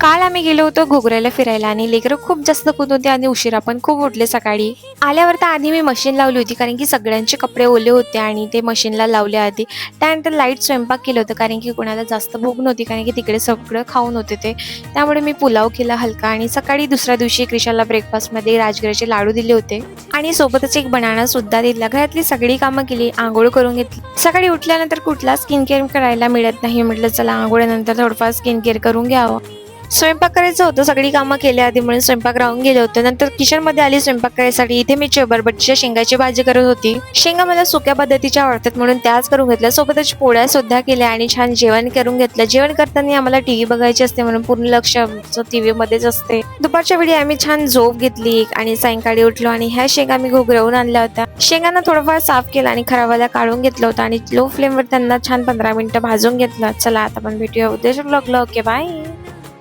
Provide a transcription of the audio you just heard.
काल आम्ही गेलो होतो घुगऱ्याला फिरायला आणि लेकरं खूप जास्त कूद होते आणि उशिरा पण खूप उठले सकाळी. आल्यावर तर आधी मी मशीन लावली होती कारण की सगळ्यांचे कपडे ओले होते आणि ते मशीनला लावले आधी. त्यानंतर लाईट स्वयंपाक केलं होतं कारण की कोणाला जास्त भूक नव्हती कारण की तिकडे सगळं खाऊन होते ते. त्यामुळे मी पुलाव केला हलका आणि सकाळी दुसऱ्या दिवशी क्रिशाला ब्रेकफास्टमध्ये राजगिराचे लाडू दिले होते आणि सोबतच एक बनाना सुद्धा दिला. घरातली सगळी कामं केली, आंघोळ करून घेतली. सकाळी उठल्यानंतर कुठला स्किन केअर करायला मिळत नाही. म्हटलं चला आंघोळीनंतर थोडंफार स्किन केअर करून घ्यावं. स्वयंपाक करायचं होतं, सगळी कामं केली आधी म्हणून स्वयंपाक राहून गेले होते. नंतर किचनमध्ये आली स्वयंपाक करायसाठी. इथे मी बरबटीच्या शेंगाची भाजी करत होती. शेंगा मला सुक्या पद्धतीच्या आवडतात म्हणून त्याच करून घेतल्या. सोबतच पोळ्या सुद्धा केल्या आणि छान जेवण करून घेतलं. जेवण करताना आम्हाला टीव्ही बघायची असते म्हणून पूर्ण लक्ष टीव्ही मध्येच असते. दुपारच्या वेळी आम्ही छान झोप घेतली आणि सायंकाळी उठलो आणि ह्या शेंगा मी घुगरवून आणल्या होत्या. शेंगांना थोडंफार साफ केलं आणि खराबाला काढून घेतलं होतं आणि लो फ्लेमवर त्यांना छान 15 मिनिटं भाजून घेतलं. चला आता आपण भेटूया उद्याच्या ब्लॉगला. Okay bye.